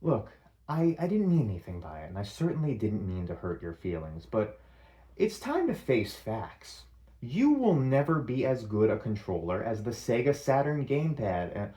Look, I didn't mean anything by it, and I certainly didn't mean to hurt your feelings, but it's time to face facts. You will never be as good a controller as the Sega Saturn gamepad.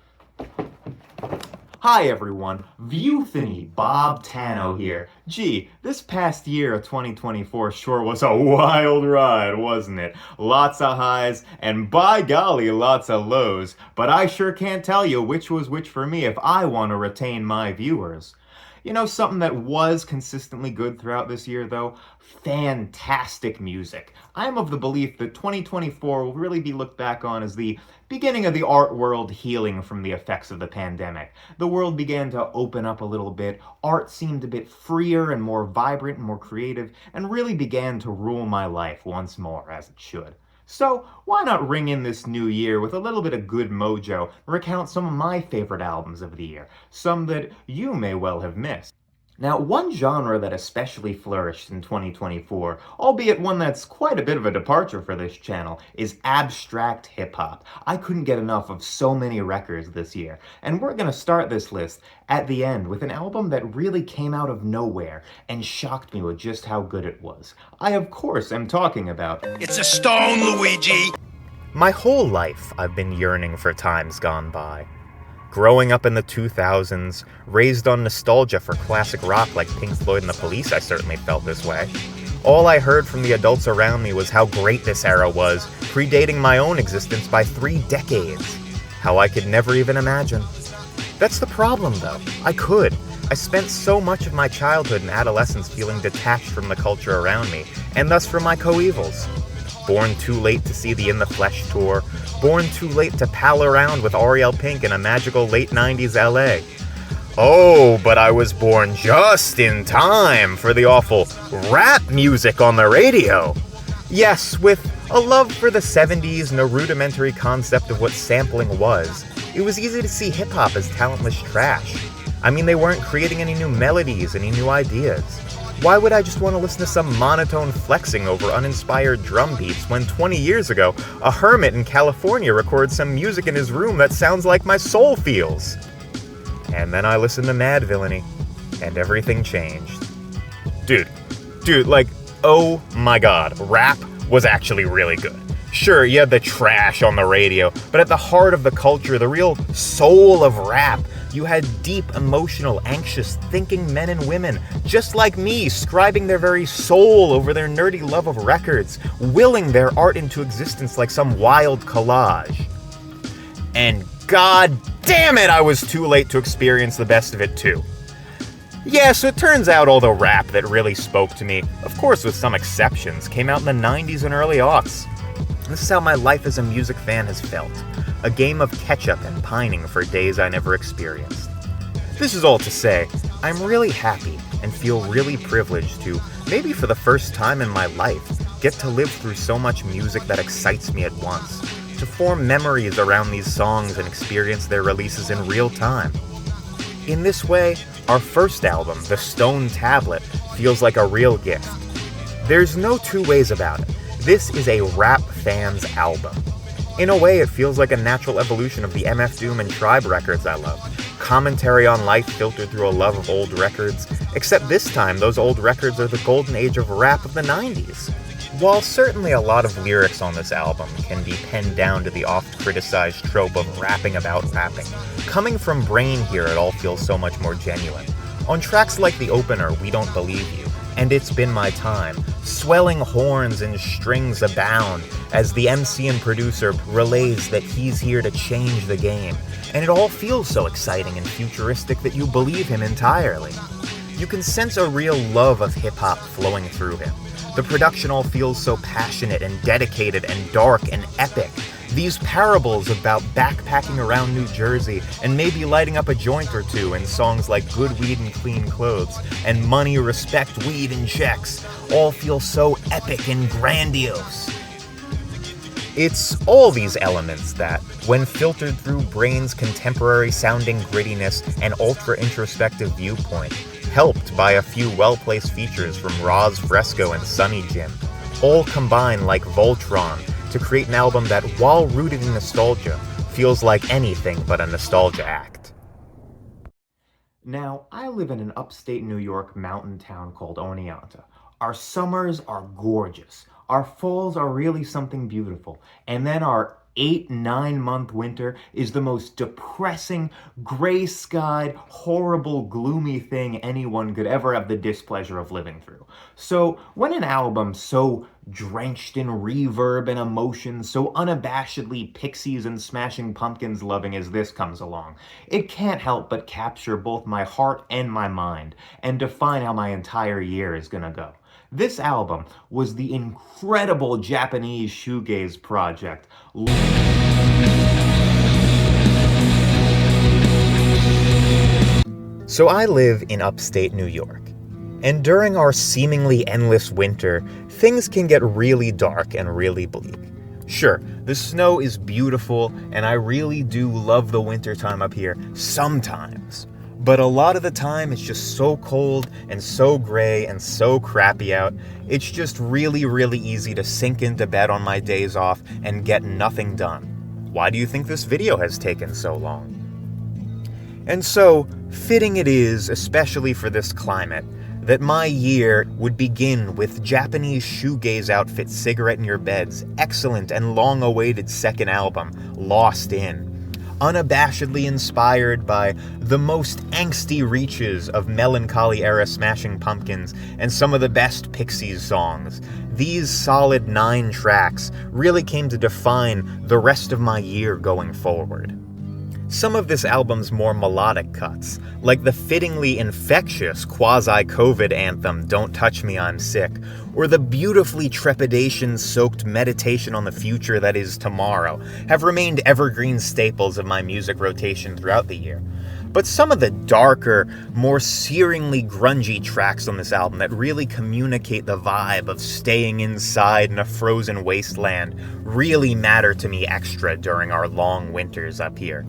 Hi everyone, Viewthony Bobtano here. Gee, this past year of 2024 sure was a wild ride, wasn't it? Lots of highs, and by golly, lots of lows. But I sure can't tell you which was which for me if I want to retain my viewers. You know, something that was consistently good throughout this year, though? Fantastic music. I am of the belief that 2024 will really be looked back on as the beginning of the art world healing from the effects of the pandemic. The world began to open up a little bit, art seemed a bit freer and more vibrant and more creative, and really began to rule my life once more, as it should. So, why not ring in this new year with a little bit of good mojo and recount some of my favorite albums of the year, some that you may well have missed. Now, one genre that especially flourished in 2024, albeit one that's quite a bit of a departure for this channel, is abstract hip-hop. I couldn't get enough of so many records this year, and we're gonna start this list at the end with an album that really came out of nowhere and shocked me with just how good it was. I, of course, am talking about It's a stone, Luigi! My whole life, I've been yearning for times gone by. Growing up in the 2000s, raised on nostalgia for classic rock like Pink Floyd and the Police, I certainly felt this way. All I heard from the adults around me was how great this era was, predating my own existence by 3 decades. How I could never even imagine. That's the problem, though. I could. I spent so much of my childhood and adolescence feeling detached from the culture around me, and thus from my coevals. Born too late to see the In the Flesh tour, born too late to pal around with Ariel Pink in a magical late 90s LA. Oh, but I was born just in time for the awful rap music on the radio. Yes, with a love for the 70s and a rudimentary concept of what sampling was, it was easy to see hip-hop as talentless trash. I mean, they weren't creating any new melodies, any new ideas. Why would I just want to listen to some monotone flexing over uninspired drum beats when 20 years ago, a hermit in California recorded some music in his room that sounds like my soul feels? And then I listened to Mad Villainy, and everything changed. Dude, like, oh my god, rap was actually really good. Sure, you had the trash on the radio, but at the heart of the culture, the real soul of rap, you had deep, emotional, anxious, thinking men and women, just like me, scribing their very soul over their nerdy love of records, willing their art into existence like some wild collage. And god damn it, I was too late to experience the best of it too. Yeah, so it turns out all the rap that really spoke to me, of course with some exceptions, came out in the 90s and early aughts. This is how my life as a music fan has felt. A game of catch-up and pining for days I never experienced. This is all to say, I'm really happy and feel really privileged to, maybe for the first time in my life, get to live through so much music that excites me at once, to form memories around these songs and experience their releases in real time. In this way, our first album, The Stone Tablet, feels like a real gift. There's no two ways about it. This is a rap fan's album. In a way, it feels like a natural evolution of the MF Doom and Tribe records I love. Commentary on life filtered through a love of old records, except this time those old records are the golden age of rap of the 90s. While certainly a lot of lyrics on this album can be penned down to the oft-criticized trope of rapping about rapping, coming from Brae here it all feels so much more genuine. On tracks like the opener, We Don't Believe You, and It's Been My Time, swelling horns and strings abound as the MC and producer relays that he's here to change the game, and it all feels so exciting and futuristic that you believe him entirely. You can sense a real love of hip-hop flowing through him. The production all feels so passionate and dedicated and dark and epic. These parables about backpacking around New Jersey and maybe lighting up a joint or two in songs like Good Weed and Clean Clothes and Money, Respect, Weed, and Checks all feel so epic and grandiose. It's all these elements that, when filtered through Brain's contemporary-sounding grittiness and ultra-introspective viewpoint, helped by a few well-placed features from Roz Fresco and Sunny Jim, all combine like Voltron to create an album that, while rooted in nostalgia, feels like anything but a nostalgia act. Now, I live in an upstate New York mountain town called Oneonta. Our summers are gorgeous. Our falls are really something beautiful. And then our 8-9 month winter is the most depressing, gray skied, horrible, gloomy thing anyone could ever have the displeasure of living through. So, when an album so drenched in reverb and emotion, so unabashedly Pixies and Smashing Pumpkins loving as this comes along, it can't help but capture both my heart and my mind, and define how my entire year is gonna go. This album was the incredible Japanese shoegaze project. So I live in upstate New York, and during our seemingly endless winter, things can get really dark and really bleak. Sure, the snow is beautiful, and I really do love the wintertime up here sometimes. But a lot of the time, it's just so cold and so gray and so crappy out, it's just really, really easy to sink into bed on my days off and get nothing done. Why do you think this video has taken so long? And so, fitting it is, especially for this climate, that my year would begin with Japanese shoegaze outfit Cigarette in Your Bed's excellent and long-awaited second album, Lost In. Unabashedly inspired by the most angsty reaches of melancholy-era Smashing Pumpkins and some of the best Pixies songs, these solid 9 tracks really came to define the rest of my year going forward. Some of this album's more melodic cuts, like the fittingly infectious quasi-COVID anthem Don't Touch Me, I'm Sick, or the beautifully trepidation-soaked meditation on the future that is tomorrow, have remained evergreen staples of my music rotation throughout the year. But some of the darker, more searingly grungy tracks on this album that really communicate the vibe of staying inside in a frozen wasteland really matter to me extra during our long winters up here.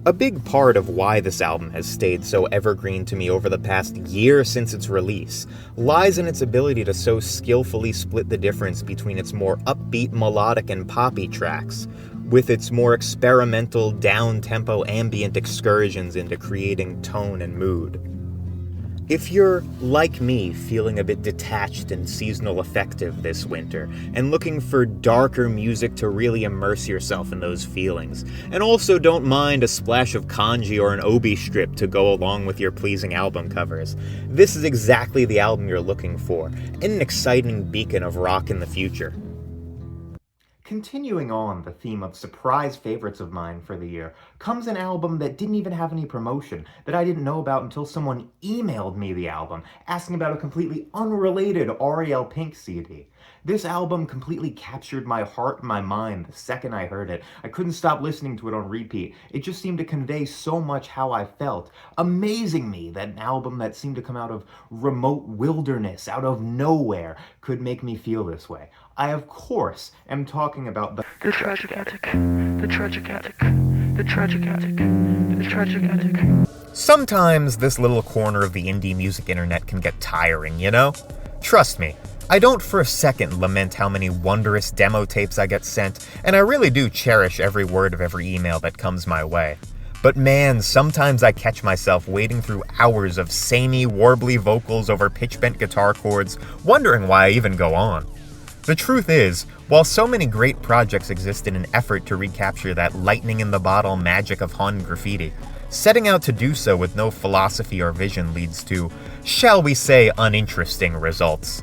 A big part of why this album has stayed so evergreen to me over the past year since its release lies in its ability to so skillfully split the difference between its more upbeat, melodic, and poppy tracks, with its more experimental, down-tempo ambient excursions into creating tone and mood. If you're, like me, feeling a bit detached and seasonal affective this winter, and looking for darker music to really immerse yourself in those feelings, and also don't mind a splash of kanji or an obi strip to go along with your pleasing album covers, this is exactly the album you're looking for, and an exciting beacon of rock in the future. Continuing on the theme of surprise favorites of mine for the year, comes an album that didn't even have any promotion, that I didn't know about until someone emailed me the album, asking about a completely unrelated Ariel Pink CD. This album completely captured my heart and my mind the second I heard it. I couldn't stop listening to it on repeat. It just seemed to convey so much how I felt, amazing me that an album that seemed to come out of remote wilderness, out of nowhere, could make me feel this way. I, of course, am talking about the tragic attic, the tragic attic, the tragic attic, the tragic attic. Sometimes this little corner of the indie music internet can get tiring, you know? Trust me, I don't for a second lament how many wondrous demo tapes I get sent, and I really do cherish every word of every email that comes my way. But man, sometimes I catch myself wading through hours of samey, warbly vocals over pitch-bent guitar chords, wondering why I even go on. The truth is, while so many great projects exist in an effort to recapture that lightning-in-the-bottle magic of Han graffiti, setting out to do so with no philosophy or vision leads to, shall we say, uninteresting results.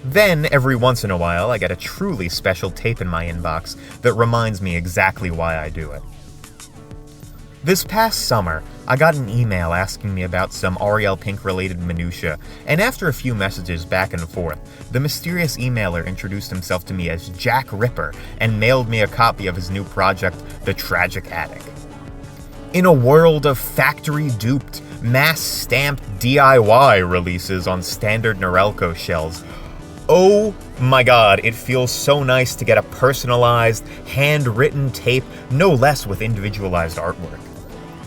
Then, every once in a while, I get a truly special tape in my inbox that reminds me exactly why I do it. This past summer, I got an email asking me about some Ariel Pink-related minutia, and after a few messages back and forth, the mysterious emailer introduced himself to me as Jack Ripper and mailed me a copy of his new project, The Tragic Attic. In a world of factory-duped, mass-stamped DIY releases on standard Norelco shells, oh my god, it feels so nice to get a personalized, handwritten tape, no less with individualized artwork.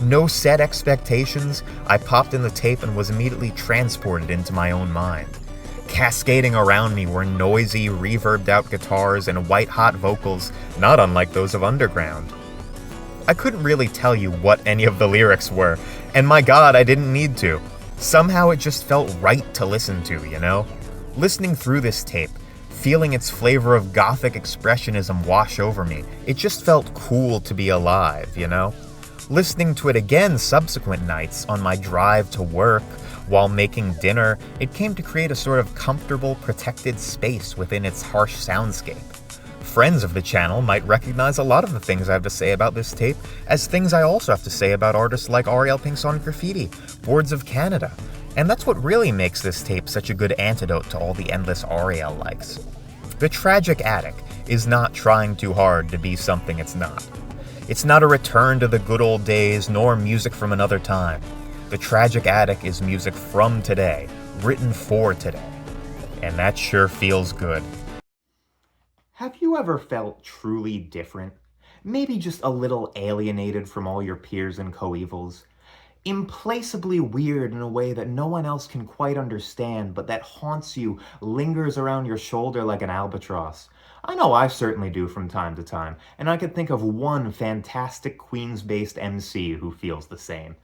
No set expectations, I popped in the tape and was immediately transported into my own mind. Cascading around me were noisy, reverbed-out guitars and white-hot vocals, not unlike those of Underground. I couldn't really tell you what any of the lyrics were, And my god, I didn't need to. Somehow it just felt right to listen to, you know? Listening through this tape, feeling its flavor of gothic expressionism wash over me, it just felt cool to be alive, you know? Listening to it again subsequent nights on my drive to work, while making dinner, it came to create a sort of comfortable, protected space within its harsh soundscape. Friends of the channel might recognize a lot of the things I have to say about this tape as things I also have to say about artists like Ariel Pinks on Graffiti, Boards of Canada, and that's what really makes this tape such a good antidote to all the endless Ariel likes. The Tragic Attic is not trying too hard to be something it's not. It's not a return to the good old days, nor music from another time. The Tragic Attic is music from today, written for today. And that sure feels good. Have you ever felt truly different? Maybe just a little alienated from all your peers and coevals? Implacably weird in a way that no one else can quite understand, but that haunts you, lingers around your shoulder like an albatross. I know I certainly do from time to time, and I could think of one fantastic Queens-based MC who feels the same.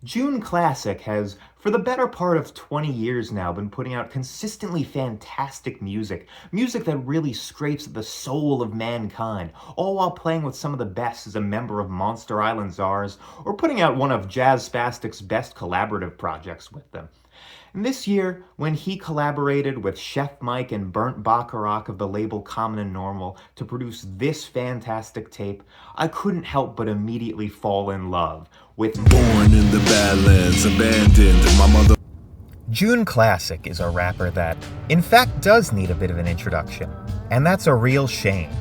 Junclassic has, for the better part of 20 years now, been putting out consistently fantastic music that really scrapes at the soul of mankind, all while playing with some of the best as a member of Monster Island Czars, or putting out one of Jazz Spastiks' best collaborative projects with them. And this year, when he collaborated with Chef Mike and Burnt Baccarat of the label Common and Normal to produce this fantastic tape, I couldn't help but immediately fall in love with Born in the Valence, abandoned my mother. Junclassic is a rapper that, in fact, does need a bit of an introduction, and that's a real shame.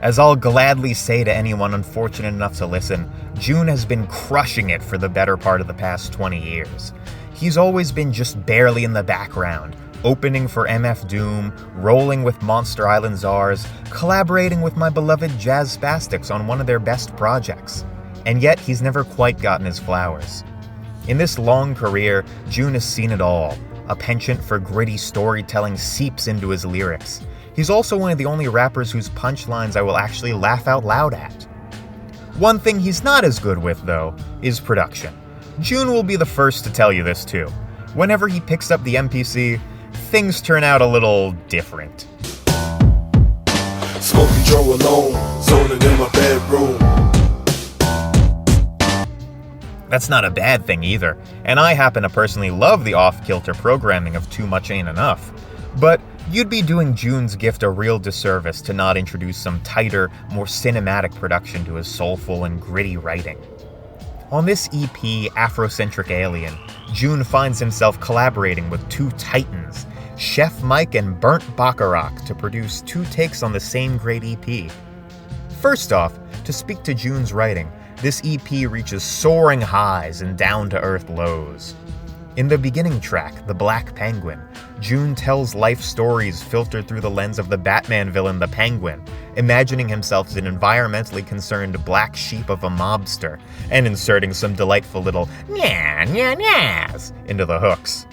As I'll gladly say to anyone unfortunate enough to listen, June has been crushing it for the better part of the past 20 years. He's always been just barely in the background, opening for MF Doom, rolling with Monster Island Czars, collaborating with my beloved Jazz Spastiks on one of their best projects. And yet, he's never quite gotten his flowers. In this long career, June has seen it all. A penchant for gritty storytelling seeps into his lyrics. He's also one of the only rappers whose punchlines I will actually laugh out loud at. One thing he's not as good with, though, is production. June will be the first to tell you this too. Whenever he picks up the MPC, things turn out a little different. Smoking Joe alone, zoning in my bedroom. That's not a bad thing either, and I happen to personally love the off-kilter programming of Too Much Ain't Enough. But you'd be doing June's gift a real disservice to not introduce some tighter, more cinematic production to his soulful and gritty writing. On this EP, Afrocentric Alien, June finds himself collaborating with two titans, Chef Mike and Burnt Baccarat, to produce two takes on the same great EP. First off, to speak to June's writing, this EP reaches soaring highs and down-to-earth lows. In the beginning track, The Black Penguin, June tells life stories filtered through the lens of the Batman villain the Penguin, imagining himself as an environmentally concerned black sheep of a mobster, and inserting some delightful little nya nya nyas into the hooks.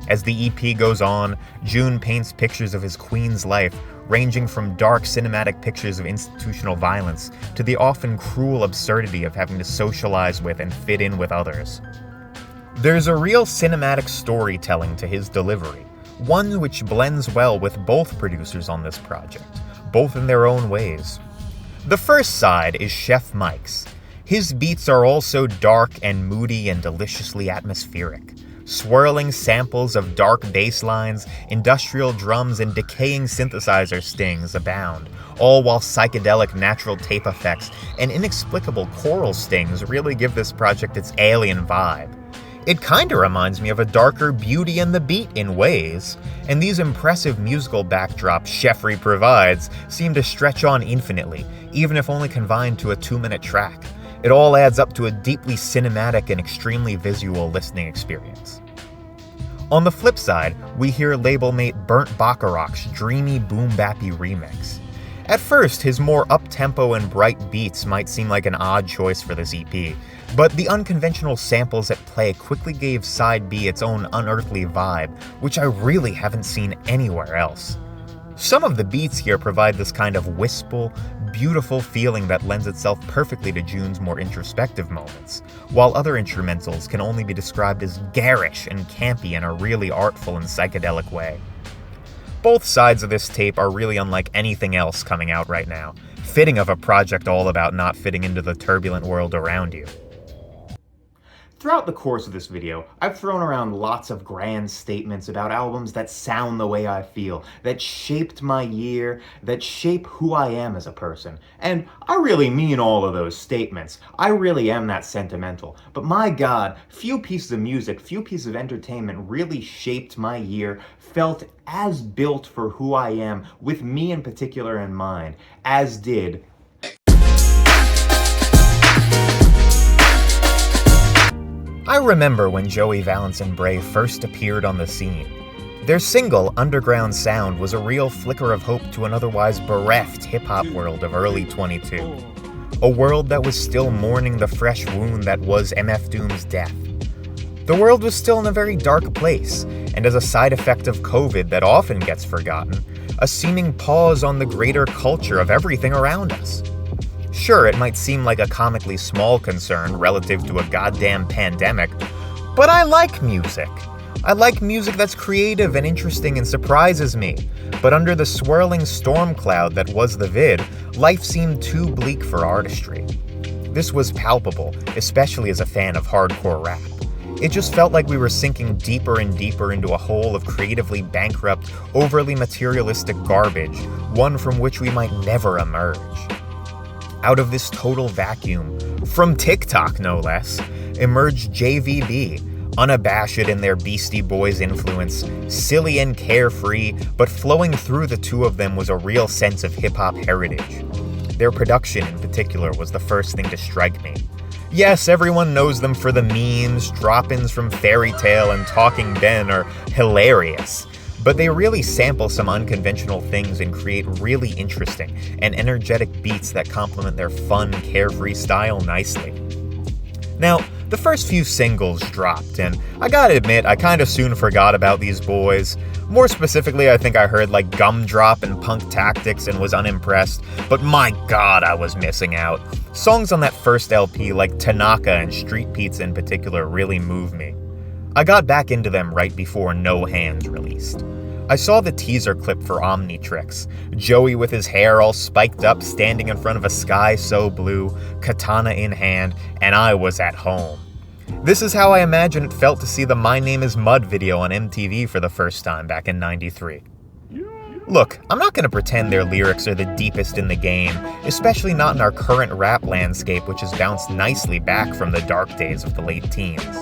As the EP goes on, June paints pictures of his Queen's life, ranging from dark cinematic pictures of institutional violence to the often cruel absurdity of having to socialize with and fit in with others. There's a real cinematic storytelling to his delivery, one which blends well with both producers on this project, both in their own ways. The first side is Chef Mike's. His beats are also dark and moody and deliciously atmospheric. Swirling samples of dark bass lines, industrial drums, and decaying synthesizer stings abound, all while psychedelic natural tape effects and inexplicable choral stings really give this project its alien vibe. It kinda reminds me of a darker Beauty and the Beat in ways, and these impressive musical backdrops Chefry provides seem to stretch on infinitely, even if only confined to a 2-minute track. It all adds up to a deeply cinematic and extremely visual listening experience. On the flip side, we hear label mate Burnt Baccarat's dreamy boom-bappy remix. At first, his more up-tempo and bright beats might seem like an odd choice for this EP, but the unconventional samples at play quickly gave side B its own unearthly vibe, which I really haven't seen anywhere else. Some of the beats here provide this kind of wistful, beautiful feeling that lends itself perfectly to June's more introspective moments, while other instrumentals can only be described as garish and campy in a really artful and psychedelic way. Both sides of this tape are really unlike anything else coming out right now, fitting of a project all about not fitting into the turbulent world around you. Throughout the course of this video, I've thrown around lots of grand statements about albums that sound the way I feel, that shaped my year, that shape who I am as a person. And I really mean all of those statements. I really am that sentimental. But my God, few pieces of music, few pieces of entertainment really shaped my year, felt as built for who I am, with me in particular in mind, as did I remember when Joey, Valence, and Brae first appeared on the scene. Their single, Underground Sound, was a real flicker of hope to an otherwise bereft hip-hop world of early 22. A world that was still mourning the fresh wound that was MF Doom's death. The world was still in a very dark place, and as a side effect of COVID that often gets forgotten, a seeming pause on the greater culture of everything around us. Sure, it might seem like a comically small concern relative to a goddamn pandemic, but I like music. I like music that's creative and interesting and surprises me, but under the swirling storm cloud that was the vid, life seemed too bleak for artistry. This was palpable, especially as a fan of hardcore rap. It just felt like we were sinking deeper and deeper into a hole of creatively bankrupt, overly materialistic garbage, one from which we might never emerge. Out of this total vacuum, from TikTok no less, emerged JVB, unabashed in their Beastie Boys influence, silly and carefree, but flowing through the two of them was a real sense of hip-hop heritage. Their production in particular was the first thing to strike me. Yes, everyone knows them for the memes, drop-ins from Fairy Tale and Talking Ben are hilarious. But they really sample some unconventional things and create really interesting and energetic beats that complement their fun, carefree style nicely. Now, the first few singles dropped, and I gotta admit, I kinda soon forgot about these boys. More specifically, I think I heard like Gumdrop and Punk Tactics and was unimpressed, but my God, I was missing out. Songs on that first LP like Tanaka and Street Pizza in particular really moved me. I got back into them right before No Hands released. I saw the teaser clip for Omnitrix, Joey with his hair all spiked up standing in front of a sky so blue, katana in hand, and I was at home. This is how I imagine it felt to see the My Name is Mud video on MTV for the first time back in '93. Look, I'm not going to pretend their lyrics are the deepest in the game, especially not in our current rap landscape, which has bounced nicely back from the dark days of the late teens.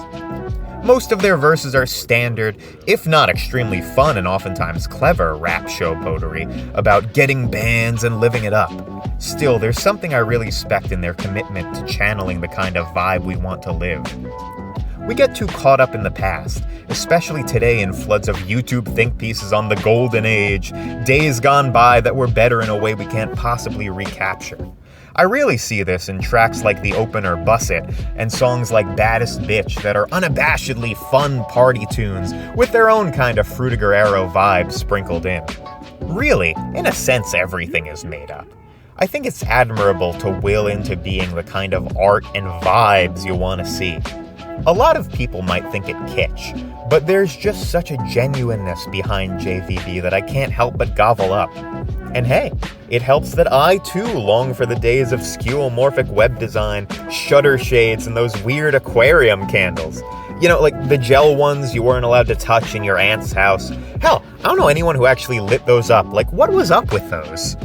Most of their verses are standard, if not extremely fun and oftentimes clever rap showboatery about getting bands and living it up. Still, there's something I really respect in their commitment to channeling the kind of vibe we want to live. We get too caught up in the past, especially today in floods of YouTube think pieces on the golden age, days gone by that were better in a way we can't possibly recapture. I really see this in tracks like the opener Bus It and songs like Baddest Bitch that are unabashedly fun party tunes with their own kind of Frutiger Arrow vibes sprinkled in. Really, in a sense, everything is made up. I think it's admirable to will into being the kind of art and vibes you want to see. A lot of people might think it kitsch, but there's just such a genuineness behind JVB that I can't help but gobble up. And hey, it helps that I too long for the days of skeuomorphic web design, shutter shades, and those weird aquarium candles. You know, like the gel ones you weren't allowed to touch in your aunt's house. Hell, I don't know anyone who actually lit those up. Like, what was up with those?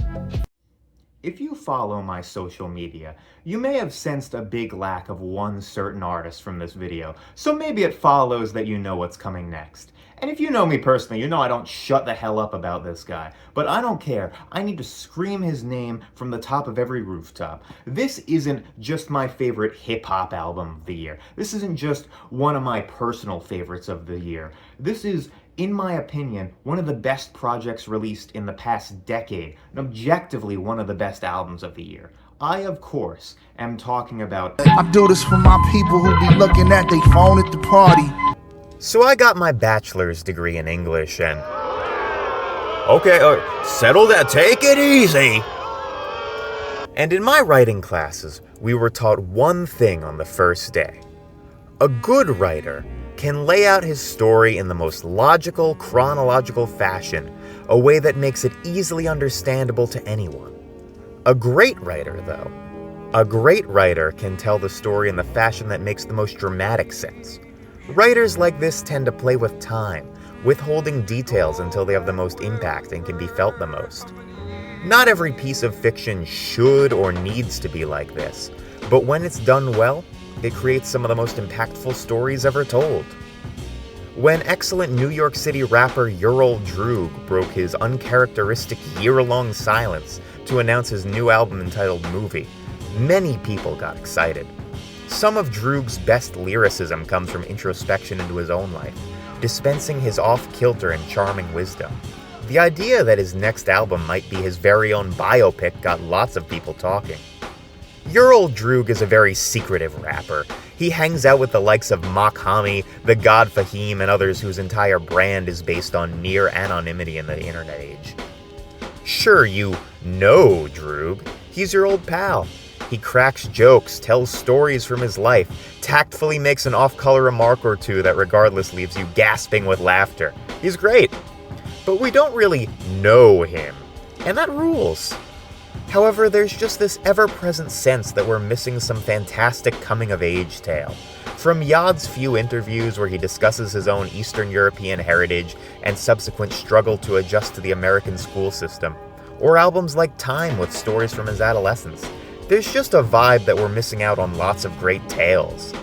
If you follow my social media, you may have sensed a big lack of one certain artist from this video, so maybe it follows that you know what's coming next. And if you know me personally, you know I don't shut the hell up about this guy. But I don't care. I need to scream his name from the top of every rooftop. This isn't just my favorite hip-hop album of the year. This isn't just one of my personal favorites of the year. This is, in my opinion, one of the best projects released in the past decade, and objectively one of the best albums of the year. I, of course, am talking about... I do this for my people who be looking at they phone at the party. So I got my bachelor's degree in English and... Okay, settle that, take it easy. And in my writing classes, we were taught one thing on the first day. A good writer can lay out his story in the most logical, chronological fashion, a way that makes it easily understandable to anyone. A great writer, though, a great writer can tell the story in the fashion that makes the most dramatic sense. Writers like this tend to play with time, withholding details until they have the most impact and can be felt the most. Not every piece of fiction should or needs to be like this, but when it's done well, it creates some of the most impactful stories ever told. When excellent New York City rapper Droog broke his uncharacteristic year-long silence to announce his new album entitled Movie, many people got excited. Some of Droog's best lyricism comes from introspection into his own life, dispensing his off-kilter and charming wisdom. The idea that his next album might be his very own biopic got lots of people talking. Droog is a very secretive rapper. He hangs out with the likes of Makhami, the God Fahim, and others whose entire brand is based on near anonymity in the internet age. Sure, you know Droog. He's your old pal. He cracks jokes, tells stories from his life, tactfully makes an off-color remark or two that regardless leaves you gasping with laughter. He's great. But we don't really know him, and that rules. However, there's just this ever-present sense that we're missing some fantastic coming-of-age tale. From Yad's few interviews where he discusses his own Eastern European heritage and subsequent struggle to adjust to the American school system, or albums like Time with stories from his adolescence, there's just a vibe that we're missing out on lots of great tales.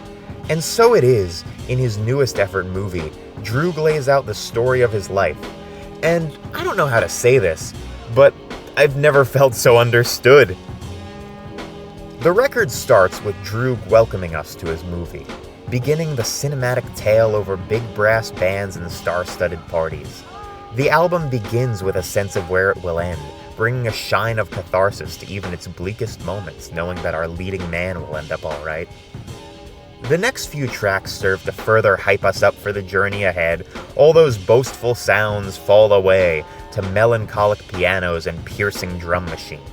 And so it is, in his newest effort, Movie, Droog lays out the story of his life. And I don't know how to say this, but I've never felt so understood. The record starts with Droog welcoming us to his movie, beginning the cinematic tale over big brass bands and star-studded parties. The album begins with a sense of where it will end, bringing a shine of catharsis to even its bleakest moments, knowing that our leading man will end up alright. The next few tracks serve to further hype us up for the journey ahead. All those boastful sounds fall away to melancholic pianos and piercing drum machines.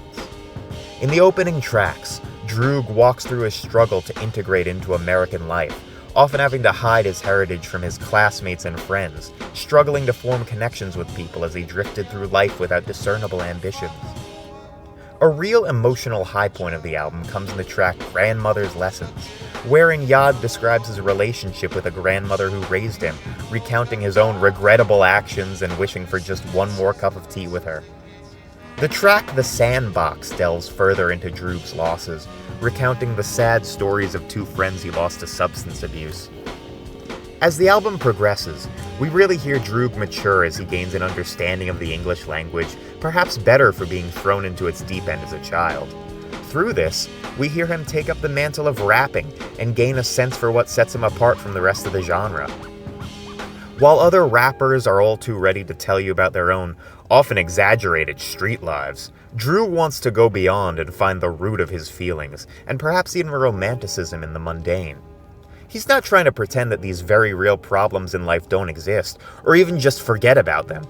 In the opening tracks, Droog walks through his struggle to integrate into American life, often having to hide his heritage from his classmates and friends, struggling to form connections with people as he drifted through life without discernible ambitions. A real emotional high point of the album comes in the track Grandmother's Lessons, wherein Yad describes his relationship with a grandmother who raised him, recounting his own regrettable actions and wishing for just one more cup of tea with her. The track The Sandbox delves further into Droog's losses, recounting the sad stories of two friends he lost to substance abuse. As the album progresses, we really hear Droog mature as he gains an understanding of the English language, perhaps better for being thrown into its deep end as a child. Through this, we hear him take up the mantle of rapping and gain a sense for what sets him apart from the rest of the genre. While other rappers are all too ready to tell you about their own, often exaggerated street lives, Droog wants to go beyond and find the root of his feelings, and perhaps even romanticism in the mundane. He's not trying to pretend that these very real problems in life don't exist, or even just forget about them,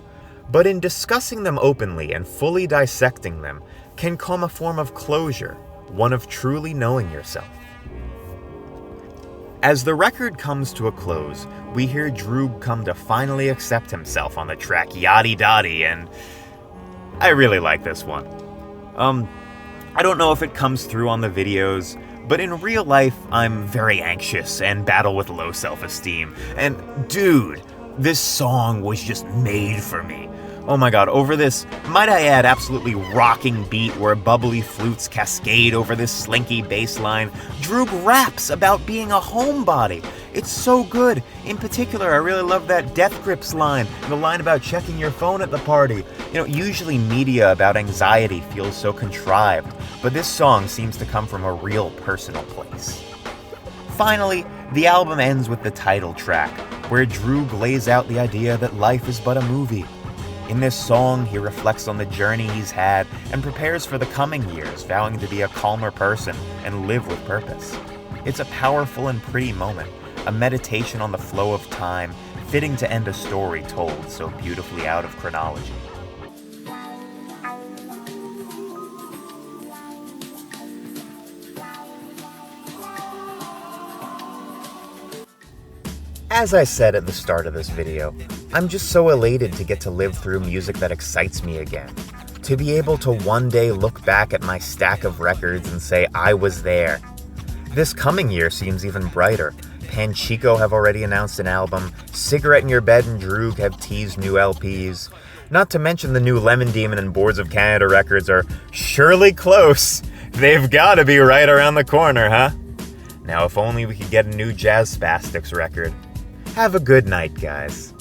but in discussing them openly and fully dissecting them can come a form of closure, one of truly knowing yourself. As the record comes to a close, we hear Droog come to finally accept himself on the track Yaddy Dotty, and I really like this one. I don't know if it comes through on the videos, but in real life, I'm very anxious and battle with low self-esteem. And dude, this song was just made for me. Oh my god, over this, might I add, absolutely rocking beat where bubbly flutes cascade over this slinky bass line, Droog raps about being a homebody. It's so good. In particular, I really love that Death Grips line, and the line about checking your phone at the party. You know, usually media about anxiety feels so contrived, but this song seems to come from a real personal place. Finally, the album ends with the title track, where Droog lays out the idea that life is but a movie. In this song, he reflects on the journey he's had and prepares for the coming years, vowing to be a calmer person and live with purpose. It's a powerful and pretty moment, a meditation on the flow of time, fitting to end a story told so beautifully out of chronology. As I said at the start of this video, I'm just so elated to get to live through music that excites me again. To be able to one day look back at my stack of records and say I was there. This coming year seems even brighter. Panchiko have already announced an album, Cigarette in Your Bed and Droog have teased new LPs. Not to mention the new Lemon Demon and Boards of Canada records are surely close. They've gotta be right around the corner, huh? Now if only we could get a new Jazz Spastiks record. Have a good night, guys.